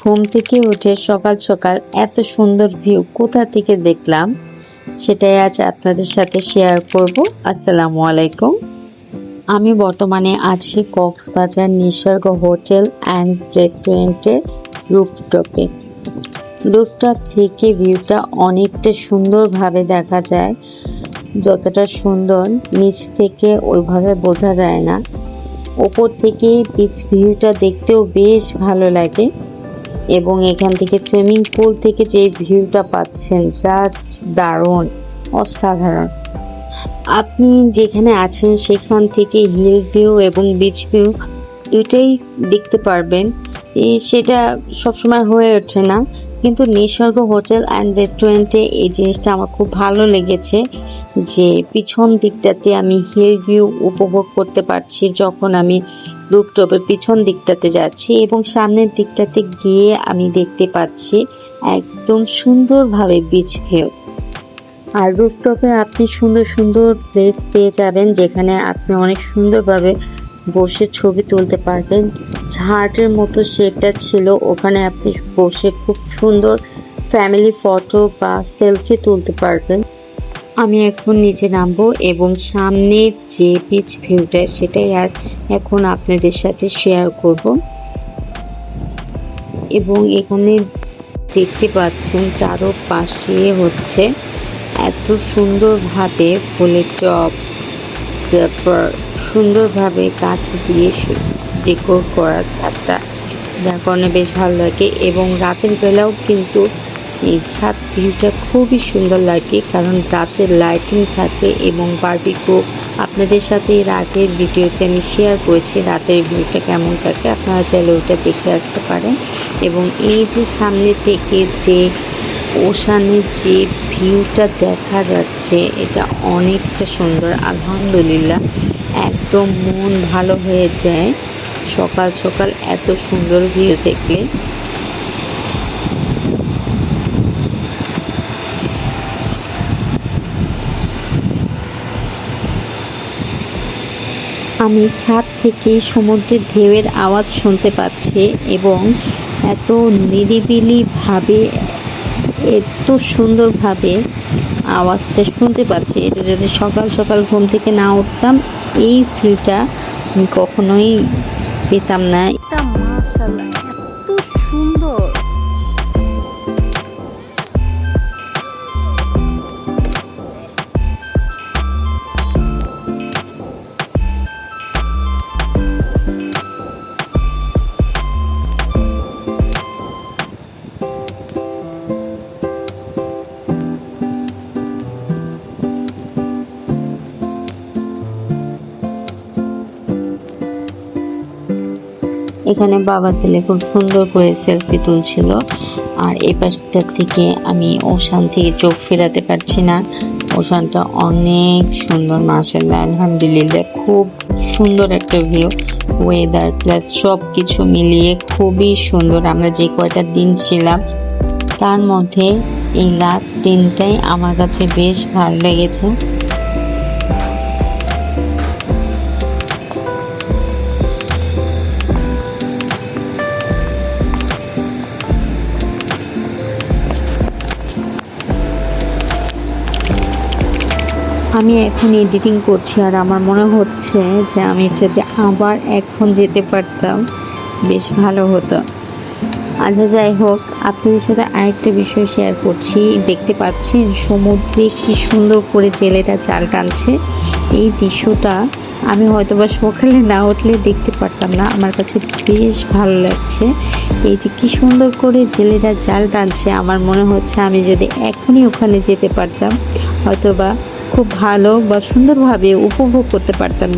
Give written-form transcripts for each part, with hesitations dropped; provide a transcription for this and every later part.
ঘুম থেকে উঠে সকাল সকাল এত সুন্দর ভিউ কোথা থেকে দেখলাম সেটাই আজ আপনাদের সাথে শেয়ার করব। আসসালামু আলাইকুম। আমি বর্তমানে আছি কক্সবাজার নিসর্গ হোটেল অ্যান্ড রেস্টুরেন্টের রুফটপে। রুফটপ থেকে ভিউটা অনেকটা সুন্দরভাবে দেখা যায়। যতটা সুন্দর নিচ থেকে ওইভাবে বোঝা যায় না। ওপর থেকে বিচ ভিউটা দেখতেও বেশ ভালো লাগে এবং এখান থেকে সুইমিং পুল থেকে যে ভিউটা পাচ্ছেন জাস্ট দারুণ, অসাধারণ। আপনি যেখানে আছেন সেখান থেকে হিল ভিউ এবং বিচ ভিউ দুটোই দেখতে পারবেন। সেটা সবসময় হয়ে ওঠে না, কিন্তু নিসর্গ হোটেল অ্যান্ড রেস্টুরেন্টে এই জিনিসটা আমার খুব ভালো লেগেছে যে পিছন দিকটাতে আমি হিল ভিউ উপভোগ করতে পারছি যখন আমি রুফটপের পিছন দিকটাতে যাচ্ছি, এবং সামনের দিকটাতে গিয়ে আমি দেখতে পাচ্ছি একদম সুন্দরভাবে বিচ ভিউ। আর রুফটপে আপনি সুন্দর সুন্দর প্লেস পেয়ে যাবেন যেখানে আপনি অনেক সুন্দরভাবে বসে ছবি তুলতে পারবেন। ঝাড়ের মতো শেপটা ছিল, ওখানে আপনি বসে খুব সুন্দর ফ্যামিলি ফটো বা সেলফি তুলতে পারবেন। আমি এখন নিচে নামবো এবং সামনের যে বিচ ভিউটা সেটাই আর এখন আপনাদের সাথে শেয়ার করব। এবং এখানে দেখতে পাচ্ছেন চারপাশে হচ্ছে এত সুন্দরভাবে ফুলের টব, তারপর সুন্দরভাবে গাছ দিয়ে ডেকোর করা ছাদটা, যার কারণে বেশ ভালো লাগে। এবং রাতের বেলাও কিন্তু এই ছাদ ভিউটা খুবই সুন্দর লাগে, কারণ রাতের লাইটিং থাকে এবং বারবিকিউ। আপনাদের সাথে এর আগের ভিডিওতে আমি শেয়ার করেছি রাতের ভিউটা কেমন থাকে, আপনারা চাইলে ওইটা দেখে আসতে পারেন। এবং এই যে সামনে থেকে যে ওশানের যে ভিউটা দেখা যাচ্ছে এটা অনেকটা সুন্দর। আলহামদুলিল্লাহ, একদম মন ভালো হয়ে যায় সকাল সকাল এত সুন্দর ভিউ দেখলে। আমি ছাদ থেকে সমুদ্রের ঢেউয়ের আওয়াজ শুনতে পাচ্ছি এবং এত নিরিবিলিভাবে এত সুন্দরভাবে আওয়াজটা শুনতে পাচ্ছি। এটা যদি সকাল সকাল ঘুম থেকে না উঠতাম এই ফিলটা আমি কখনোই পেতাম না। এটা মাশাআল্লাহ এত সুন্দর। এখানে বাবা ছেলে খুব সুন্দর করে সেলফি তুলছিল, আর এই পাশটা থেকে আমি ওশান থেকে চোখ ফেরাতে পারছি না। ওশানটা অনেক সুন্দর, মাশাআল্লাহ, আলহামদুলিল্লাহ, খুব সুন্দর একটা ভিউ। ওয়েদার প্লাস সব কিছু মিলিয়ে খুবই সুন্দর। আমরা যে কয়টা দিন ছিলাম তার মধ্যে এই লাস্ট দিনটাই আমার কাছে বেশ ভালো লেগেছে। আমি এখন এডিটিং করছি আর আমার মনে হচ্ছে যে আমি যদি আবার এখন যেতে পারতাম বেশ ভালো হতো। আচ্ছা, যাই হোক, আপনাদের সাথে আরেকটা বিষয় শেয়ার করছি। দেখতে পাচ্ছেন সমুদ্রে কি সুন্দর করে জেলেরা জাল টানছে। এই দৃশ্যটা আমি হয়তো বা সকালে না উঠলে দেখতে পারতাম না। আমার কাছে বেশ ভালো লাগছে এই যে কি সুন্দর করে জেলেরা জাল টানছে। আমার মনে হচ্ছে আমি যদি এখনই ওখানে যেতে পারতাম হয়তো বা খুব ভালো বা সুন্দরভাবে উপভোগ করতে পারতাম।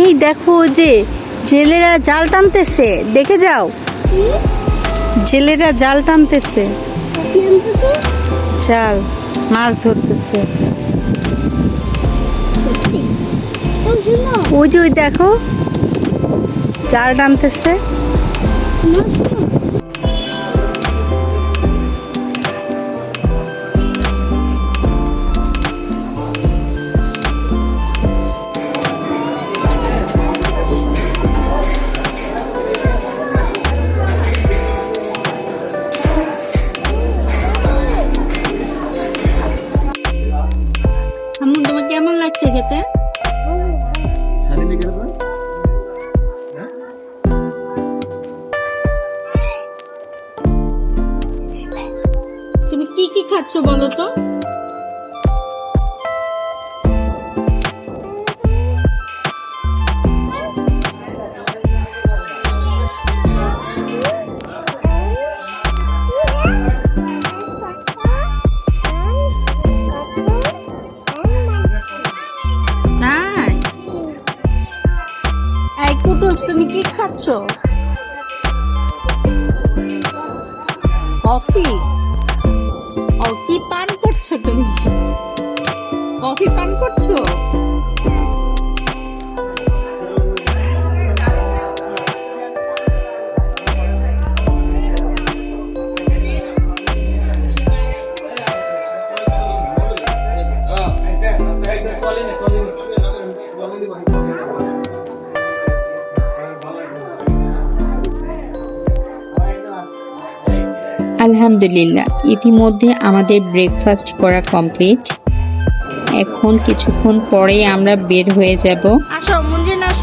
এই দেখো যে জেলেরা জাল টানতেছে, দেখে যাও। জেলেরা জাল টানতেছে, জাল মাছ ধরতেছে। ওই যে ওই দেখো জাল টানতেছে। কি কি খাচ্ছ বলো তো? তাই? এই কুটুস, তুমি কি খাচ্ছ? কফি? ও, কি পান করছো তুমি? কফি পান করছো? আলহামদুলিল্লাহ, ইতিমধ্যে আমাদের ব্রেকফাস্ট করা কমপ্লিট। এখন কিছুক্ষণ পরেই আমরা বের হয়ে যাব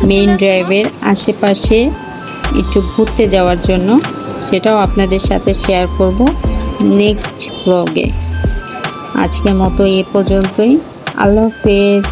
মেইন ড্রাইভের আশেপাশে একটু ঘুরতে যাওয়ার জন্য। সেটাও আপনাদের সাথে শেয়ার করব নেক্সট ব্লগে। আজকের মতো এ পর্যন্তই। আল্লাহ হাফেজ।